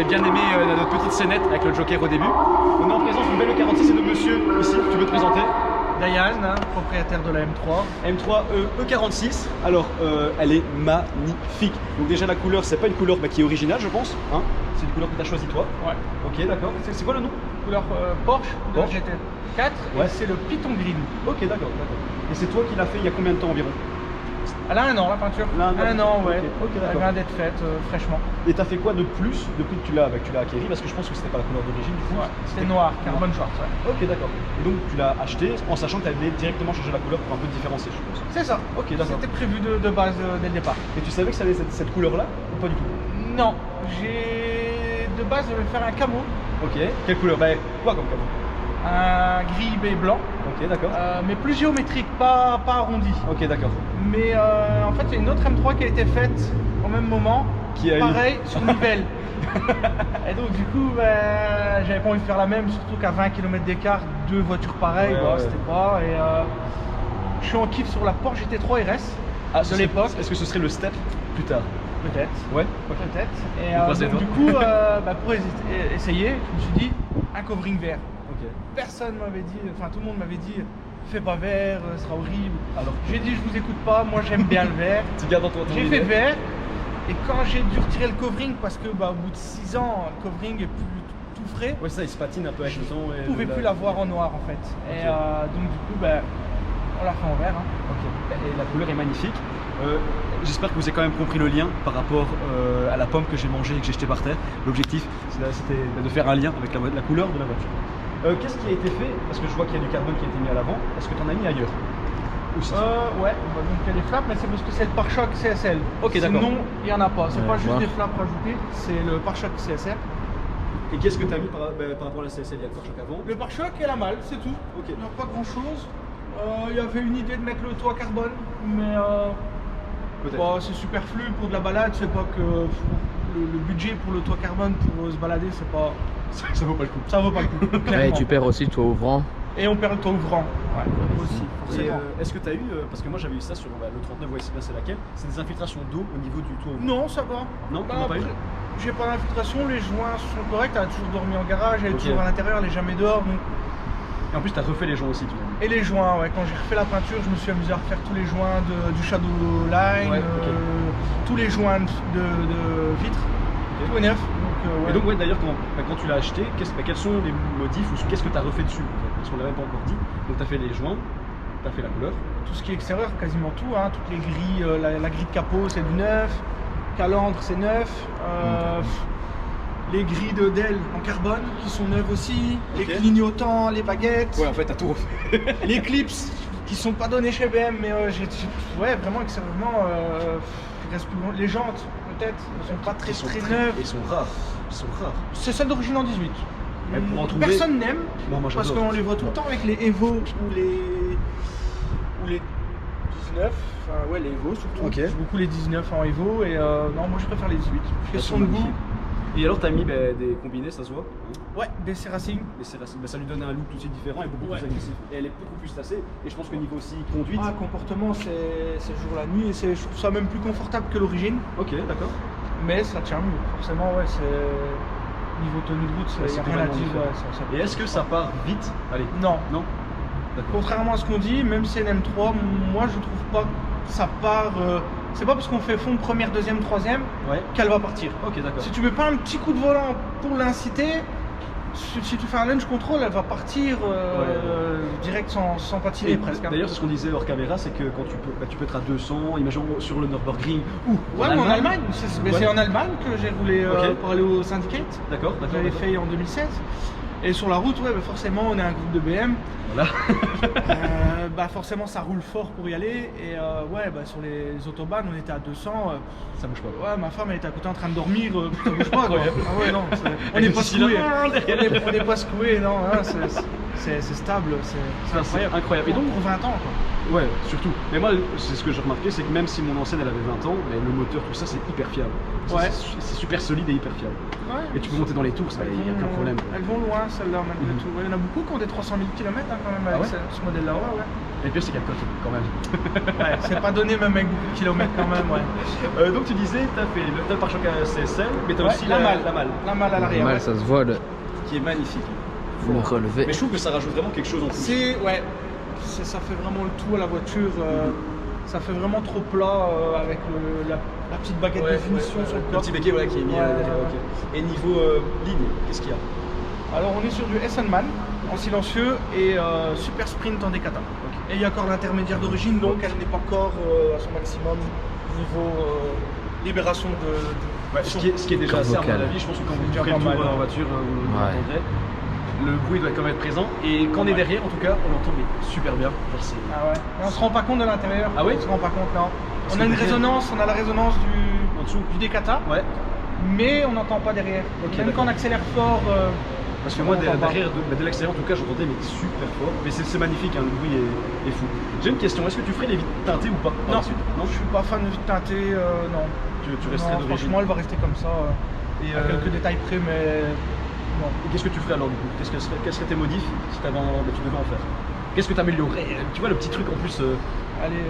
bien aimé notre petite scénette avec le Joker au début. On est en présence d'une belle E46 et de monsieur ici, tu peux te présenter? Diane, hein, propriétaire de la M3. M3 E46, alors elle est magnifique. Donc déjà la couleur, c'est pas une couleur qui est originale je pense, hein, c'est une couleur que tu as choisie toi. Ouais. Ok d'accord, c'est quoi le nom? Couleur Porsche, de GT4, ouais. Et c'est le Python Green. Ok d'accord. Et c'est toi qui l'as fait il y a combien de temps environ? Elle a 1 an la peinture. Un an, ouais. Ok, elle vient d'être faite fraîchement. Et t'as fait quoi de plus depuis que tu l'as acquéri? Parce que je pense que c'était pas la couleur d'origine du coup. Ouais, c'était noir, carbone short. Ouais. Ok d'accord. Et donc tu l'as acheté en sachant que tu allais directement changer la couleur pour un peu différencier je suppose. C'est ça. Ok d'accord. C'était prévu de base dès le départ. Et tu savais que ça avait cette couleur là ou pas du tout? Non, j'ai de base je vais faire un camo. Ok. Quelle couleur? Quoi comme camo? Un gris et blanc. Ok d'accord. Mais plus géométrique, pas arrondi. Ok d'accord. Mais en fait il y a une autre M3 qui a été faite au même moment. Pareil sur nivelle. Et donc du coup j'avais pas envie de faire la même, surtout qu'à 20 km d'écart, deux voitures pareilles, c'était pas. Et je suis en kiff sur la Porsche GT3 RS de l'époque. Est-ce que ce serait le step plus tard? Peut-être. Ouais. Peut-être. Et donc, du coup, pour essayer, je me suis dit un covering vert. Okay. Personne m'avait dit, enfin tout le monde m'avait dit, fais pas vert, ce sera horrible. Alors j'ai dit, je vous écoute pas, moi j'aime bien le vert. Tu gardes dans ton J'ai fait vert. Et quand j'ai dû retirer le covering, parce que au bout de 6 ans, le covering est plus tout frais. Ouais, ça il se patine un peu avec le temps. Je ne pouvais plus l'avoir en noir en fait. Okay. Et donc du coup, on l'a fait en vert. Hein. Ok. Et la couleur est magnifique. J'espère que vous avez quand même compris le lien par rapport à la pomme que j'ai mangée et que j'ai jetée par terre. L'objectif, c'était de faire un lien avec la couleur de la voiture. Qu'est-ce qui a été fait? Parce que je vois qu'il y a du carbone qui a été mis à l'avant. Est-ce que tu en as mis ailleurs? Ouais, donc il y a des flaps, mais c'est parce que c'est le pare-choc CSL. Ok, d'accord. Sinon, il n'y en a pas. C'est pas juste des flaps rajoutés, c'est le pare-choc CSL. Et qu'est-ce que tu as mis par rapport à la CSL? Il y a le pare-choc avant? Le pare-choc et la malle, c'est tout. Ok. Il n'y a pas grand-chose. Il y avait une idée de mettre le toit carbone, mais c'est superflu pour de la balade. C'est pas que le budget pour le toit carbone pour se balader, c'est pas. Ça vaut pas le coup. Ça vaut pas le coup. Et tu perds aussi le toit ouvrant. Et on perd le toit ouvrant. Ouais, aussi. Est-ce que tu as eu, parce que moi j'avais eu ça sur le 39, ouais, c'est laquelle? C'est des infiltrations d'eau au niveau du toit ouvrant? Non, ça va. Non, t'en as pas eu? J'ai pas d'infiltration, les joints sont corrects, elle a toujours dormi en garage, elle est toujours à l'intérieur, elle est jamais dehors. Donc... Et en plus tu as refait les joints aussi, tu vois. Et les joints, ouais, quand j'ai refait la peinture, je me suis amusé à refaire tous les joints du Shadow Line, tous les joints de vitres, tout est neuf. Et donc d'ailleurs quand tu l'as acheté, quels sont les modifs ou qu'est-ce que tu as refait dessus en fait? Parce qu'on l'avait pas encore dit. Donc tu as fait les joints, tu as fait la couleur. Tout ce qui est extérieur, quasiment tout, hein. Toutes les grilles, la grille de capot c'est du neuf, calandre c'est neuf, les grilles de DEL en carbone qui sont neuves aussi, les clignotants, les baguettes. Ouais en fait t'as tout refait. Les clips qui sont pas donnés chez BM, mais vraiment extérieurement, il reste plus grand. Les jantes peut-être, ne sont pas très neuves. Ils sont rares. C'est celle d'origine en 18. Pour en trouver... Personne n'aime, parce qu'on les voit tout le temps avec les Evo ou les 19, enfin ouais les Evo surtout. J'aime beaucoup les 19 en Evo et non moi je préfère les 18. Ils sont de goût. Et alors t'as mis des combinés, ça se voit hein? Ouais, des C-Racing. Ça lui donne un look tout de suite différent et beaucoup plus agressif. Et elle est beaucoup plus tassée. Et je pense que niveau aussi conduite... comportement c'est le jour la nuit et je trouve ça même plus confortable que l'origine. Ok, d'accord. Mais ça tient mieux, forcément c'est... Niveau tenue de route, il n'y a rien à dire. Et est-ce que ça part vite? Allez. Non. Contrairement à ce qu'on dit, même si c'est une M3, moi je trouve pas que ça part... c'est pas parce qu'on fait fond première, deuxième, troisième qu'elle va partir. Ok, d'accord. Si tu mets pas un petit coup de volant pour l'inciter, si tu fais un lunge control, elle va partir direct sans patiner presque. D'ailleurs, ce qu'on disait hors caméra, c'est que quand tu peux être à 200, imaginons sur le Nürburgring ou en Allemagne. C'est en Allemagne que j'ai roulé pour aller au Syndicate. D'accord. J'avais fait en 2016. Et sur la route, forcément, on est un groupe de BM. Voilà. Forcément, ça roule fort pour y aller. Et sur les autobahns, on était à 200. Ça bouge pas. Ouais, ma femme elle était à côté en train de dormir. Ça bouge pas. Quoi. Ah ouais, non. On n'est pas secoué. On n'est pas secoué, non. Hein, c'est stable, c'est C'est incroyable. incroyable. Et donc, pour 20 ans quoi. ouais, surtout. Mais moi, c'est ce que j'ai remarqué, c'est que même si mon ancienne elle avait 20 ans, mais le moteur, tout ça, c'est hyper fiable. Ouais. C'est super solide et hyper fiable. Ouais. Et tu peux monter dans les tours, il n'y a aucun problème. Elles vont loin celles-là malgré tout. Ouais, il y en a beaucoup qui ont des 300 000 km quand même avec ce modèle-là. Ouais. Et le pire, c'est qu'elle cote quand même. Ouais, c'est pas donné même avec beaucoup de kilomètres quand même. Ouais. Donc tu disais, tu as fait le pare-choc à CSL, mais tu as Ouais, aussi la malle. la La malle à l'arrière. Mal, Ouais. ça se voit, qui est magnifique. faut le relever. Mais je trouve que ça rajoute vraiment quelque chose en plus. Ça fait vraiment le tout à la voiture. Ça fait vraiment trop plat avec la petite baguette de finition sur le Le corps. petit béquet qui est mis derrière. Ok. Et niveau ligne, qu'est-ce qu'il y a? Alors on est sur du S-Man en silencieux et super sprint en décata. Et il y a encore l'intermédiaire d'origine, donc elle n'est pas encore à son maximum niveau libération de Ce qui est déjà Corde assez à mon vocale. avis, je pense que quand vous Déjà ferez le pas tour mal. en voiture, vous Ouais. l'entendrez. Le bruit doit quand même être présent. Et quand on est derrière, en tout cas, on l'entend mais super bien. Genre, c'est... Ah ouais. Et on se rend pas compte de l'intérieur. Ah ouais On se rend pas compte, non. Parce On que a une derrière- résonance, on a la résonance En dessous. du décata, Ouais. mais on n'entend pas derrière. Ok, Même d'accord. quand on accélère fort. Parce que moi, on n'entend pas. derrière, de l'extérieur, en tout cas, j'entendais mais super fort. Mais c'est magnifique, hein, le bruit est fou. J'ai une question, est-ce que tu ferais les vitres teintées ou pas par Non, la suite je suis pas fan de vite teinté, non. Tu resterais Non, d'origine. franchement, elle va rester comme ça. Et À quelques détails près, mais non. Et qu'est-ce que tu ferais alors du coup? Quels seraient tes modifs si tu devais en faire? Qu'est-ce que tu améliorerais? Tu vois le petit truc en plus. Allez,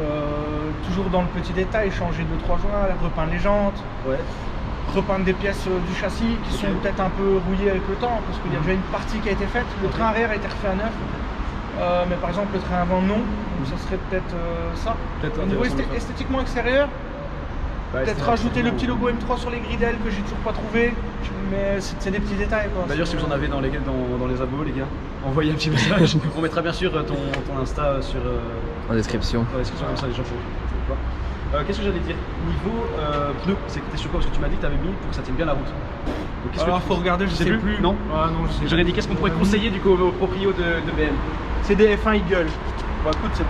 toujours dans le petit détail, changer 2-3 joints, repeindre les jantes, Ouais. repeindre des pièces du châssis qui Ok. sont peut-être un peu rouillées avec le temps, parce qu'il y a déjà une partie qui a été faite. Le train arrière a été refait à neuf, mais par exemple le train avant non, donc ça serait peut-être ça. Peut-être Au niveau intéressant de faire. esthétiquement extérieur, Ouais, peut-être c'est- rajouter le petit logo M3 sur les grilles d'ailes que j'ai toujours pas trouvé, mais c'est des petits détails quoi. D'ailleurs, si vous en avez dans les abos, les gars, envoyez un petit message. On mettra bien sûr ton Insta sur En description. la description, comme ça les gens pourront voir. Qu'est-ce que j'allais dire? Niveau pneus, c'était sur quoi? Parce que tu m'as dit que tu avais mis pour que ça tienne bien la route. Donc, qu'est-ce que Alors tu- faut regarder, je sais plus. Non. Ah, non, je sais J'aurais plus. dit qu'est-ce qu'on pourrait conseiller du coup aux proprios de BM. C'est des F1 Eagle. Bah écoute, c'est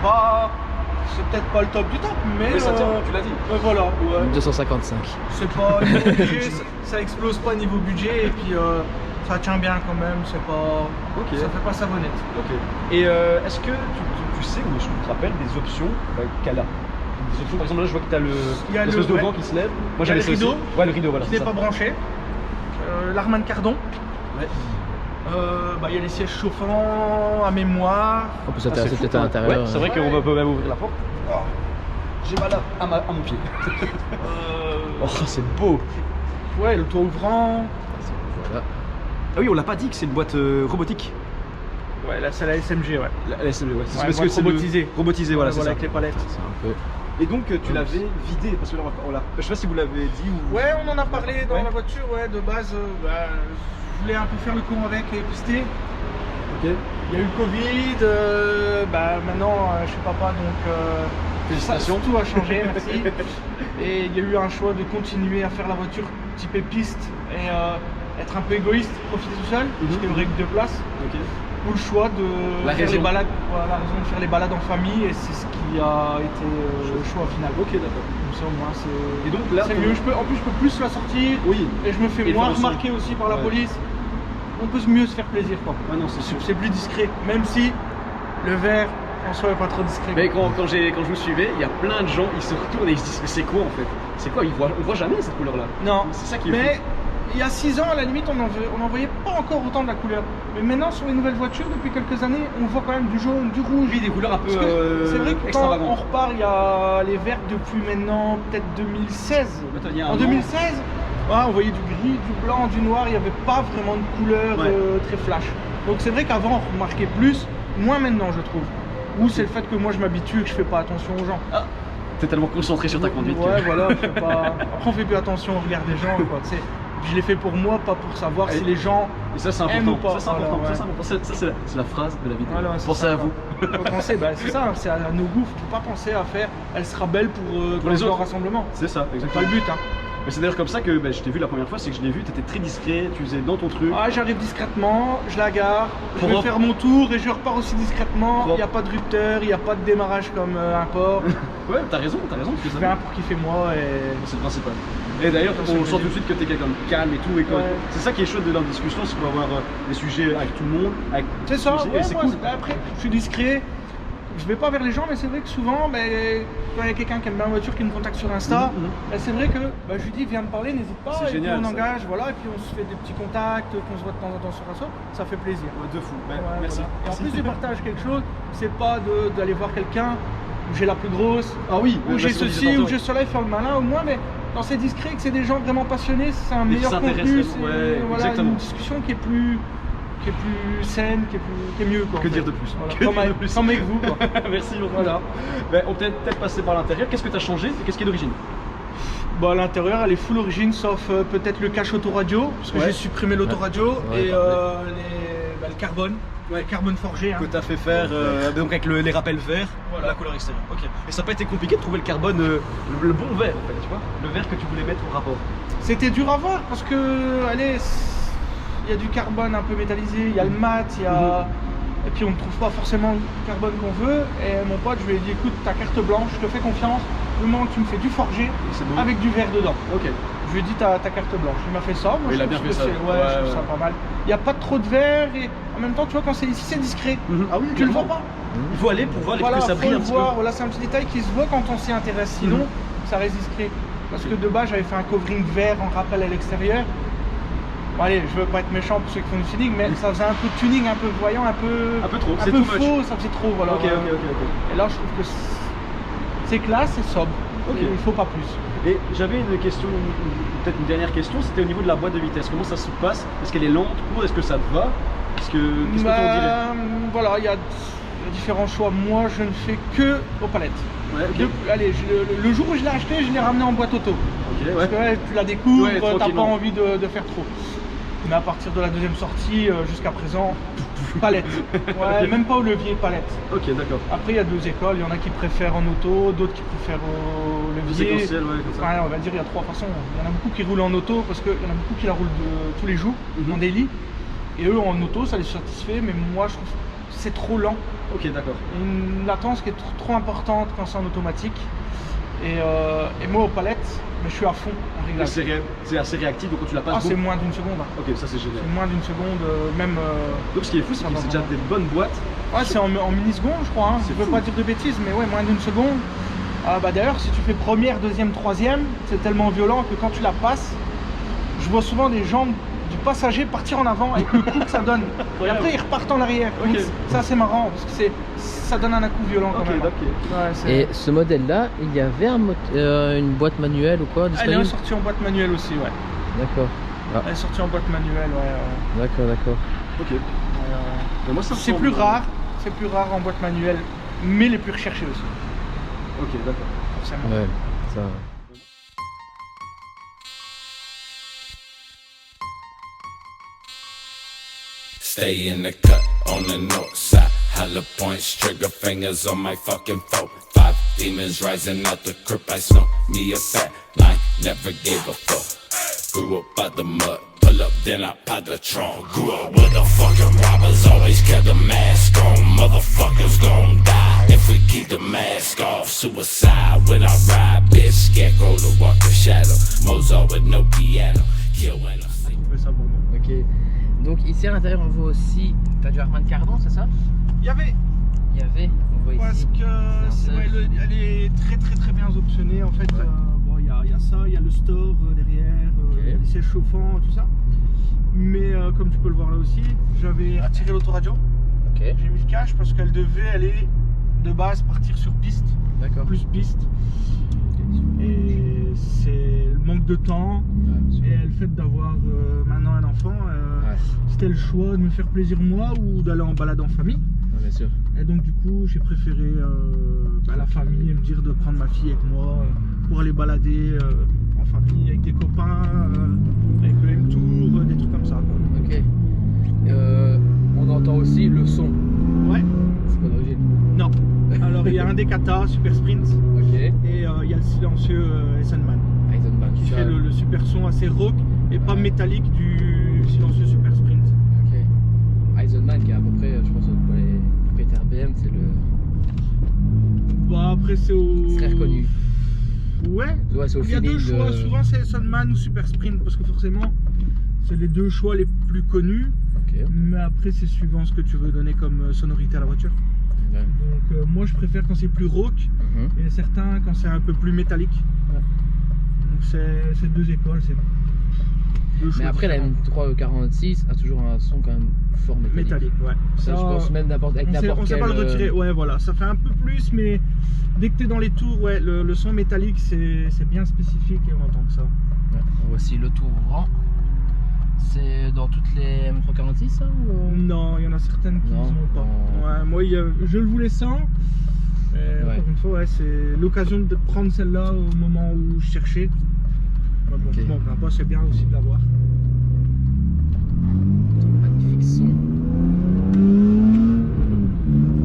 peut-être pas le top du top, mais ça tient, tu l'as dit. Voilà, ouais. 255. C'est pas niveau budget, ça explose pas niveau budget et puis ça tient bien quand même, c'est pas. Ok. Ça fait pas savonnette. Ok. Et est-ce que tu sais, ou je te rappelle des options qu'elle a? Des options, par exemple, là je vois que tu as Il y a l'espèce le- de vent ouais. qui se lève. Il y Moi a j'avais le ça aussi. rideau Ouais, le rideau, voilà. Qui c'est n'est ça. pas branché. L'Arman Cardon. Ouais. Il y a les sièges chauffants à mémoire. On peut Ah, s'intéresser c'est fou, peut-être à quoi. l'intérieur. Ouais, c'est vrai qu'on peut même ouvrir la porte. Oh, j'ai mal à mon pied. Oh, c'est beau. Ouais, le toit ouvrant. Voilà. Ah oui, on l'a pas dit que c'est une boîte robotique. Ouais, là c'est la SMG, ouais. La SMG, ouais. C'est Ouais, parce boîte que c'est robotisée. robotisé, voilà, c'est ça. avec les palettes. C'est un peu. Et donc tu l'avais vidé parce que là on l'a. Je sais pas si vous l'avez dit ou. Ouais, on en a parlé dans Ouais. la voiture, ouais, de base, je voulais un peu faire le con avec et pister. Ok. Il y a eu le Covid, maintenant je suis papa donc Félicitations. tout a changé, merci. Et il y a eu un choix de continuer à faire la voiture typée piste et être un peu égoïste, profiter tout seul, parce qu'il n'y aurait que 2 places. Ok. Ou le choix de La faire raison. les balades, voilà, la raison de faire les balades en famille et c'est ce qui a été le choix final. Ok, d'accord. Comme ça au moins c'est. Et donc là, c'est ton- mieux, en plus je peux plus la sortir. Oui. Et je me fais Et le moins faire aussi. remarquer aussi par la Ouais. police. On peut mieux se faire plaisir quoi. Ouais, non, c'est sûr. C'est plus discret, même si le vert en soi est pas trop discret. Mais quand je vous suivais, il y a plein de gens, ils se retournent et ils se disent mais c'est quoi en fait? C'est quoi? On voit jamais cette couleur là. Non, C'est ça qui est mais fou. il y a 6 ans à la limite on n'en voyait pas encore autant de la couleur. Mais maintenant sur les nouvelles voitures depuis quelques années on voit quand même du jaune, du rouge. Oui, des couleurs un peu Parce que c'est vrai que quand extravagantes. on repart, il y a les verts depuis maintenant peut-être 2016. Attends, il y a un En an. 2016, on voyait du gris, du blanc, du noir, il n'y avait pas vraiment de couleur Ouais. très flash. Donc c'est vrai qu'avant on remarquait plus, moins maintenant je trouve. Ou c'est le fait que moi je m'habitue et que je fais pas attention aux gens. Ah, t'es tellement concentré sur ta conduite. Ouais, que... voilà, je fais pas... Après on fait plus attention au regard des gens, quoi, tu sais. Je l'ai fait pour moi, pas pour savoir si les gens Et ça c'est aiment ou important. pas. Ça c'est important. Voilà, Ça, c'est important. Ça, c'est la phrase de la vidéo. Voilà, c'est Pensez ça, à quoi. vous. Faut penser, c'est ça, c'est à nos goûts, faut pas penser à faire elle sera belle pour les les autres. rassemblement. C'est ça, C'est pas exactement. le but, hein. Mais c'est d'ailleurs comme ça que je t'ai vu la première fois, c'est que je l'ai vu, t'étais très discret, tu faisais dans ton truc. Ah, j'arrive discrètement, je la gare, je vais Propre. faire mon tour et je repars aussi discrètement. Propre. Il n'y a pas de rupteur, il n'y a pas de démarrage comme un port. Ouais, t'as raison, parce que Je ça fais un pour kiffer moi et c'est le principal. Et d'ailleurs, Ça, on c'est sent tout de suite que tu es quelqu'un de calme et tout. Et Ouais. c'est ça qui est chaud dans la discussion, c'est qu'on va avoir des sujets avec tout le monde. C'est ça, et ouais, c'est moi, cool. après, je suis discret. Je vais pas vers les gens, mais c'est vrai que souvent, quand il y a quelqu'un qui aime bien la voiture, qui me contacte sur Insta, c'est vrai que je lui dis viens me parler, n'hésite pas, C'est et génial, puis on ça. engage, voilà, et puis on se fait des petits contacts, qu'on se voit de temps en temps sur Insta, ça fait plaisir. Ouais, de fou. Ouais, Merci. voilà. Et en plus, je partage quelque chose, c'est pas d'aller voir quelqu'un où j'ai la plus grosse, Ah oui, où j'ai ceci, où j'ai cela, et faire le malin, au moins, mais quand c'est discret, que c'est des gens vraiment passionnés, c'est un Et qui meilleur s'intéressent contenu, vraiment, c'est ouais, voilà, exactement. une discussion qui est plus saine, qui est mieux. Quoi, Que en dire fait. de plus Voilà. Que Comme dire avec- de plus Comme avec vous. Quoi. Merci beaucoup. Voilà. On peut peut-être passer par l'intérieur. Qu'est-ce que tu as changé et qu'est-ce qui est d'origine? Bah, à l'intérieur, elle est full origine, sauf peut-être le cache autoradio, parce que Ouais. j'ai supprimé l'autoradio Ouais, et pareil. le carbone, le carbone forgé. Hein. Que tu as fait faire donc avec les rappels verts, la couleur extérieure. Ok. Et ça n'a pas été compliqué de trouver le carbone, le bon vert en fait, tu vois? Le vert que tu voulais mettre au rapport. C'était dur à voir parce que, allez, il y a du carbone un peu métallisé, il y a le mat, il y a. Et puis on ne trouve pas forcément le carbone qu'on veut. Et mon pote, je lui ai dit écoute, ta carte blanche, je te fais confiance, le moment que tu me fais du forgé C'est beau. avec du vert dedans. Ok. Je lui ai dit ta carte blanche. Il m'a fait ça. Moi, Oui, il je a trouve bien que fait ça. c'est- Ouais, je trouve ça ouais. pas mal. Il n'y a pas trop de vert et en même temps, tu vois, quand c'est ici, c'est discret. Ah oui, Tu le vois clairement. pas. Il faut aller pour voir Voilà, que ça faut brille le un petit voir. peu. Voilà, c'est un petit détail qui se voit quand on s'y intéresse. Sinon, ça reste discret. Parce que de base, j'avais fait un covering vert en rappel à l'extérieur. Bon, allez, je veux pas être méchant pour ceux qui font du tuning, mais ça faisait un peu de tuning, un peu voyant, un peu trop, un c'est peu too much. faux, ça faisait trop. Voilà, Ok. Et là, je trouve que c'est classe, c'est sobre. Ok. Et il faut pas plus. Et j'avais une question, peut-être une dernière question, c'était au niveau de la boîte de vitesse. Comment ça se passe? Est-ce qu'elle est lente, courte? Est-ce que ça te va? Qu'est-ce que t'en dirais? Voilà, il y a différents choix. Moi, je ne fais que aux palettes. Ouais, ok. Allez, le jour où je l'ai acheté, je l'ai ramené en boîte auto. Ok, Parce ouais. que tu la découvres, Ouais, t'as pas tranquillement. envie de faire trop. Mais à partir de la deuxième sortie, jusqu'à présent, palette. Ouais, Ok. même pas au levier, palette. Ok, d'accord. Après, il y a deux écoles. Il y en a qui préfèrent en auto, d'autres qui préfèrent au levier. Séquentiel, ouais, comme ça. Enfin, on va dire, il y a trois façons. Il y en a beaucoup qui roulent en auto parce qu'il y en a beaucoup qui la roulent tous les jours, Mhm. en daily. Et eux, en auto, ça les satisfait. Mais moi, je trouve que c'est trop lent. Ok, d'accord. Il y a une latence qui est trop importante quand c'est en automatique. Et moi, aux palettes, mais je suis à fond en Et réglage. c'est assez réactif, donc quand tu la passes. Ah, c'est boum. moins d'une seconde. Hein. Ok, ça c'est génial. C'est moins d'une seconde, même. Donc ce qui est fou, c'est Ça que va c'est déjà vraiment. des bonnes boîtes. Ouais, c'est en millisecondes, je crois. Hein. C'est Je veux fou. pas dire de bêtises, mais ouais, moins d'une seconde. Ah, bah d'ailleurs, si tu fais première, deuxième, troisième, c'est tellement violent que quand tu la passes, je vois souvent des jambes du passager partir en avant avec le coup que ça donne. Et après, ils repartent en arrière. Ok. Donc, ça, c'est marrant parce que ça donne un coup violent quand Ok, même. ok. Ouais, c'est- Et ce modèle-là, il y avait une boîte manuelle ou quoi Elle disponible? est sortie en boîte manuelle aussi, ouais. D'accord. Ah, Elle est sortie en boîte manuelle, ouais. d'accord, d'accord. Ok. Mais moi, ça me C'est semble- plus rare, en boîte manuelle, mais les plus recherchés aussi, Ok, d'accord. forcément. Ouais, ça. Stay in the cut on the north side. Hella points, trigger fingers on my fucking phone. 5 demons rising out the crypt. I smoke me a fat line, never gave a fuck. Grew up out the mud, pull up, then I pop the trunk. Grew up with the fucking robbers, always kept the mask on. Motherfuckers gon' die if we keep the mask off. Suicide when I ride, bitch. Scarecrow to walk the shadow. Mozart with no piano. Kill when I sleep. Je trouvais ça bon. Ok. Donc ici à l'intérieur, on voit aussi. T'as du Harman Kardon, c'est ça? Il y avait, Il y avait. On voit parce ici. que C'est un ouais, seul. elle est très bien optionnée en fait. Ouais. Bon, il y a ça, il y a le store derrière, Ok. les sièges chauffants, tout ça. Mais comme tu peux le voir là aussi, j'avais retiré l'autoradio. Ok. J'ai mis le cache parce qu'elle devait aller de base partir sur piste, D'accord. plus piste. Et c'est le manque de temps et le fait d'avoir maintenant un enfant. Ouais. C'était le choix de me faire plaisir moi ou d'aller en balade en famille. Ouais, bien sûr. Et donc du coup j'ai préféré la famille et me dire de prendre ma fille avec moi pour aller balader en famille avec des copains, avec le M-Tour, des trucs comme ça. Quoi. Ok. On entend aussi le son. Ouais, C'est pas d'origine. non. Alors il y a un Decata Super Sprint Ok. et il y a le silencieux Eisenman Eisenbach. qui ça- fait le super son assez rock et pas Ouais. métallique du silencieux Super Sprint. Ok. Eisenman qui est à peu près, je pense, pour les propriétaires BM, c'est le. Bah après c'est au... C'est très reconnu. Ouais, Ouais, Ouais, c'est au il y a deux feeling choix, de- souvent c'est Soundman ou Super Sprint, parce que forcément, c'est les deux choix les plus connus, Ok. mais après c'est suivant ce que tu veux donner comme sonorité à la voiture. Ouais. Donc moi je préfère quand c'est plus rauque, Mhm. et certains quand c'est un peu plus métallique. Ouais. Donc c'est deux écoles, c'est deux Mais choses après, la différentes. M346 a toujours un son quand même fort métallique. Métallique, ouais. Ça, je pense même avec on n'importe sait quel. pas le retirer, ouais voilà, ça fait un peu plus, mais dès que tu es dans les tours, ouais, le son métallique c'est bien spécifique et on entend que ça. Ouais. Voici le tour ouvrant. C'est dans toutes les M346 ça ou... Non, il y en a certaines qui Non, n'ont pas. non. Ouais, moi je le voulais sans. Ouais. Encore une fois, ouais, c'est l'occasion de prendre celle-là au moment où je cherchais. Mais bon, Ok. bon, pas, c'est bien aussi de l'avoir. Magnifique son.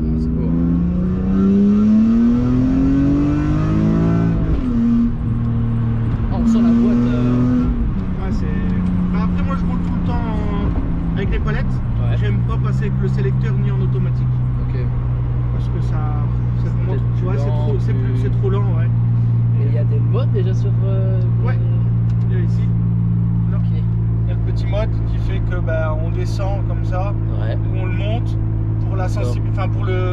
Ah, c'est beau. Ah, on sent la boîte. Ouais, bah, après, moi je roule tout le temps avec les palettes. Ouais. J'aime pas passer avec le sélecteur ni en automatique. Ok. Parce que ça. C'est vraiment. peut-être Tu vois, plus lent, c'est trop lent, ouais. Et il y a des modes déjà sur. Ouais. Il y a ici. Là. Ok. Il y a le petit mode qui fait que bah, on descend comme ça, Ouais. ou on le monte pour la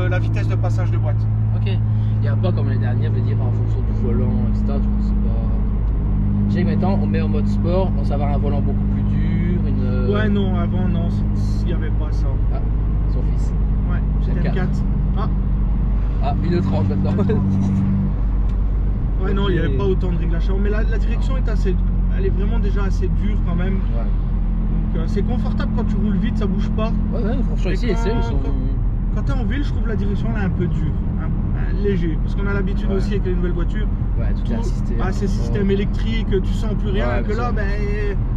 la vitesse de passage de boîte. Ok. Il n'y a pas comme les dernières, je veux dire, en fonction du volant, etc. Je pense que c'est pas. J'ai maintenant, on met en mode sport, on va avoir un volant beaucoup plus dur, une. Ouais, non, avant, non, il n'y avait pas ça. Ah, son fils. Ouais, J'ai c'était le M4. 4. Ah, Ah, 1h30 maintenant. ouais, non, il n'y avait Ok. pas autant de réglages. Mais la direction est elle est vraiment déjà assez dure quand même. Ouais. Donc c'est confortable quand tu roules vite, ça bouge pas. Ouais, ouais, franchement, Et ici, quand- les séries sont. Quand tu es en ville, je trouve la direction elle est un peu dure, léger. Parce qu'on a l'habitude Ouais. aussi avec les nouvelles voitures. Ouais, tout est assisté. Ah, ces systèmes électriques, tu sens plus rien. Ouais, que bien là, sûr. ben,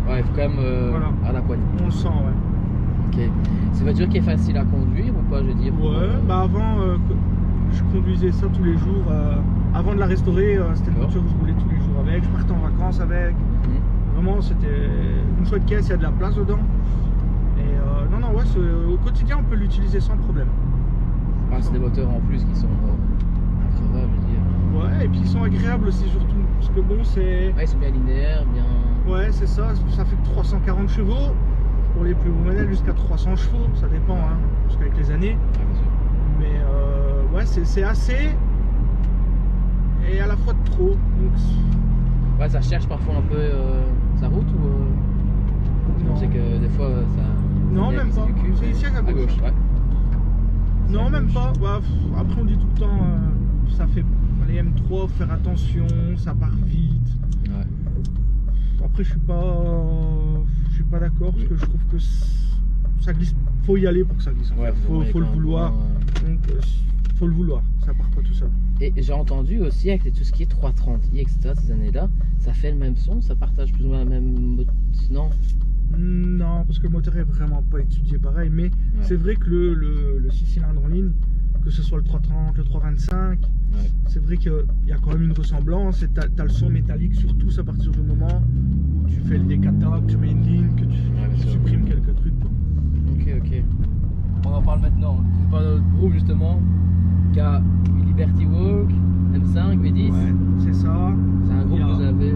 Ouais, il faut quand même Voilà. à la poignée. on le sent, ouais. Ok. C'est une voiture qui est facile à conduire ou pas, je veux dire Ouais, bah avant, je conduisais ça tous les jours. Avant de la restaurer, c'était une D'accord. voiture que je roulais tous les jours avec. Je partais en vacances avec. Vraiment, c'était une chouette caisse, il y a de la place dedans. Et non, ouais, au quotidien, on peut l'utiliser sans problème. Ah, c'est des moteurs en plus qui sont increvables, je veux dire. Ouais, et puis ils sont agréables aussi, surtout. Parce que bon, c'est. Ouais, ils sont bien linéaires, bien. Ouais, c'est ça. Ça fait que 340 chevaux. Pour les plus gros modèles, jusqu'à 300 chevaux. Ça dépend, hein, parce qu'avec les années. Ouais, bien sûr. Mais ouais, c'est assez. Et à la fois de trop. Donc, Ouais, ça cherche parfois un peu sa route ou. non. On sait que des fois ça. Non, il y a même qui pas. du cul, C'est mais- ici à gauche. ouais. Non, à même gauche. pas. Bah, après, on dit tout le temps, ça fait. Les M3, faire attention, ça part vite. Ouais. Après, je suis pas d'accord parce que je trouve que ça glisse. Faut y aller pour que ça glisse. En Ouais, fait. Faut le vouloir. Donc, faut le vouloir. Ça part pas tout seul. Et j'ai entendu aussi avec tout ce qui est 330i, etc. ces années-là, ça fait le même son, ça partage plus ou moins la même. Non. Non, parce que le moteur est vraiment pas étudié pareil. Mais c'est vrai que le 6 cylindres en ligne, que ce soit le 330, le 325, Ouais. c'est vrai qu'il y a quand même une ressemblance. Et t'as le son métallique surtout à partir du moment où tu fais le décata, que tu mets une ligne, que tu bien sûr. supprimes quelques trucs. Quoi. Ok. On en parle maintenant. On parle de notre groupe justement, qui a une Liberty Walk, M5, V10. Ouais, c'est ça. C'est un groupe que vous avez.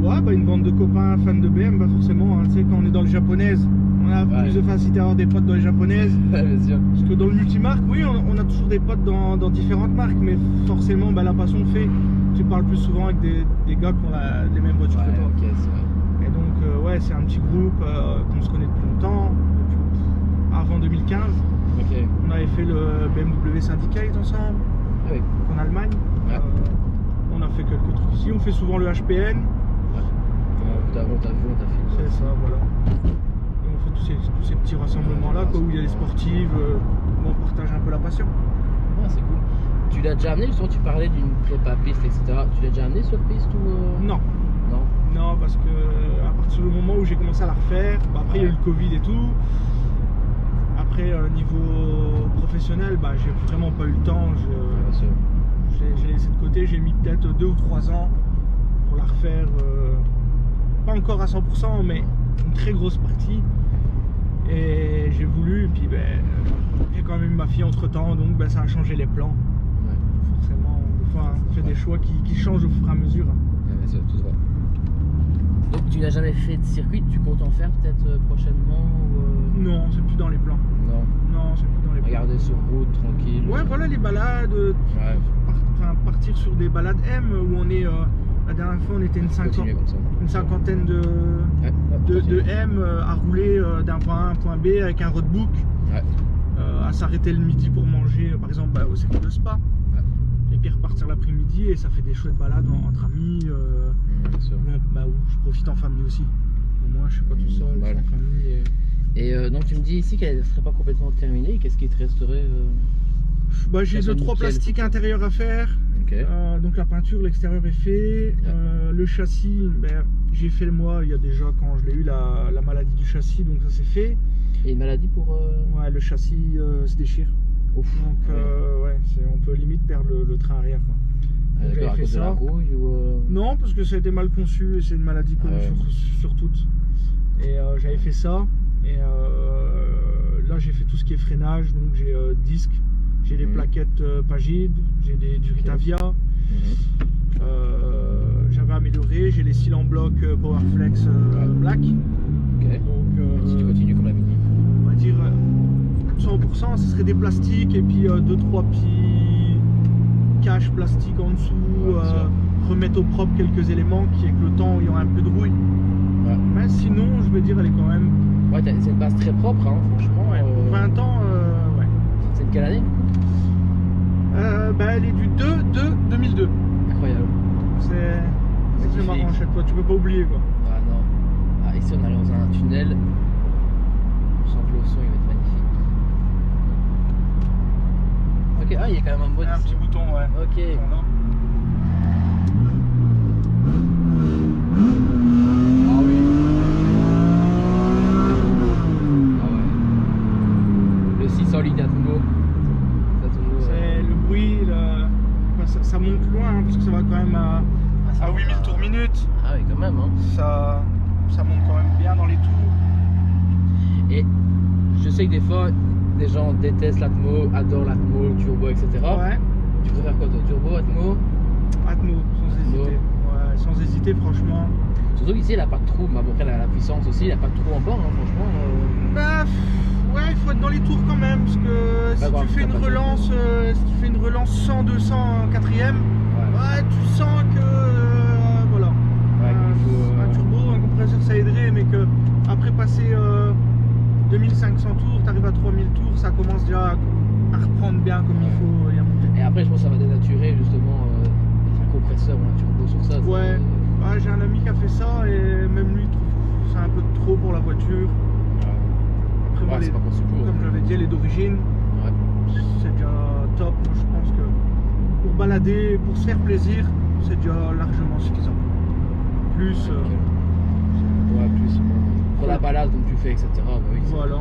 Ouais, bah une bande de copains fans de BM, bah forcément, hein, tu sais, quand on est dans les japonaises, on a Ouais. plus de facilité à avoir des potes dans les japonaises. Ouais, bien sûr. Parce que dans le multimarque, oui, on a toujours des potes dans différentes marques, mais forcément, bah, la passion fait, tu parles plus souvent avec des gars qui ont les mêmes voitures Ouais, que toi. ok, c'est vrai. Et donc, ouais, c'est un petit groupe qu'on se connaît depuis longtemps, depuis avant 2015. Ok. On avait fait le BMW Syndicate ensemble, Ah oui. en Allemagne. Ouais. On a fait quelques trucs ici, on fait souvent le HPN. On t'a vu, on t'a filmé. C'est ça, voilà. Et on fait tous ces petits rassemblements-là, quoi, où il y a les sportives, où on partage un peu la passion. Ah, c'est cool. Tu l'as déjà amené, justement, tu parlais d'une prépa piste, etc. Tu l'as déjà amené sur piste ou. Non, Non. non, parce que à partir du moment où j'ai commencé à la refaire, bah, après il y a eu le Covid et tout. Après, niveau professionnel, bah, j'ai vraiment pas eu le temps. Bien sûr. J'ai laissé de côté, j'ai mis peut-être 2 ou 3 ans pour la refaire. Pas encore à 100%, mais une très grosse partie. Et j'ai voulu, et puis ben, j'ai quand même eu ma fille entre temps, donc ben, ça a changé les plans. Ouais. Forcément, des choix. Hein. On fait des choix qui changent au fur et à mesure. Hein. Ouais, c'est tout droit. Donc tu n'as jamais fait de circuit, tu comptes en faire peut-être prochainement ou Non, c'est plus dans les plans. Non. Non, c'est plus dans les plans. Regarder sur route, tranquille. Ouais, voilà les balades. Ouais. Partir sur des balades M où on est. La dernière fois, on était Continuer comme ça. une cinquantaine de M à rouler d'un point A à un point B avec un roadbook. Ouais. À s'arrêter le midi pour manger, par exemple au circuit de Spa. Ouais. Et puis repartir l'après-midi et ça fait des chouettes balades entre amis. Bien sûr. Où je profite en famille aussi. Au moins, je suis pas tout seul, je suis en famille. Et donc tu me dis ici qu'elle ne serait pas complètement terminée. Qu'est-ce qui te resterait J'ai 2-3 plastiques intérieurs à faire. Okay. Donc la peinture, l'extérieur est fait. Ouais. Le châssis, j'ai fait moi il y a déjà quand je l'ai eu la maladie du châssis, donc ça c'est fait. Et une maladie pour Ouais, le châssis se déchire. Ouf. Donc on peut limite perdre le train arrière. Quoi. Donc, D'accord, à fait cause de la rouille ou Non, parce que ça a été mal conçu et c'est une maladie connue sur toutes. Et j'avais fait ça. Et là j'ai fait tout ce qui est freinage, donc j'ai disque, j'ai des plaquettes Pagide, j'ai du Ritavia. J'avais amélioré, j'ai les cils en bloc Powerflex Black. Ok. Donc si tu continues comme la Mini. on va dire 100%, ce serait des plastiques et puis 2-3 petits caches plastiques en dessous, remettre au propre quelques éléments qui est que le temps il y aura un peu de rouille. Ouais. Mais sinon, je veux dire, elle est quand même. Ouais, c'est une base très propre, hein, franchement. Ouais, pour 20 ans, ouais. C'est de quelle année Elle est du 2-2002. Incroyable. C'est marrant chaque fois, tu peux pas oublier quoi. Ah non. Ah, ici on est dans un tunnel. Je sens que le son il va être magnifique. Ok, il y a quand même un mode. Un petit bouton, ouais. Ok. Voilà. Ah oui. Ah ouais. Le 600 litres d'Atmo. C'est le bruit, ça monte loin hein, parce que ça va quand même à 8000 tours minute. Ah oui, quand même. Hein. Ça monte quand même bien dans les tours. Et je sais que des fois, les gens détestent l'Atmo, adorent l'Atmo, le turbo, etc. Ouais. Tu préfères quoi toi, turbo, Atmo? Atmo, sans hésiter. Ouais, sans hésiter, franchement. Surtout qu'ici, elle n'a pas de trou. Mais bon, après, elle a la puissance aussi, il n'a pas de trou encore, hein, franchement. Ouais, il faut être dans les tours quand même, parce que si tu fais une relance 100, 200 en quatrième, ouais, tu sens que voilà. Ouais, un turbo, un compresseur ça aiderait, mais que après passer 2500 tours, tu arrives à 3000 tours, ça commence déjà à reprendre bien comme il faut et à monter. Et après, je pense que ça va dénaturer justement un compresseur ou un turbo sur ça. Ouais, j'ai un ami qui a fait ça et même lui trouve que c'est un peu trop pour la voiture. Après, moi, c'est pas conçu pour. comme j'avais dit, elle est d'origine. Ouais. C'est déjà top. Moi, je pense que pour balader, pour se faire plaisir, c'est déjà largement suffisant. Plus. Ouais, plus. Pour la balade, comme tu fais, etc. Bah oui, Voilà.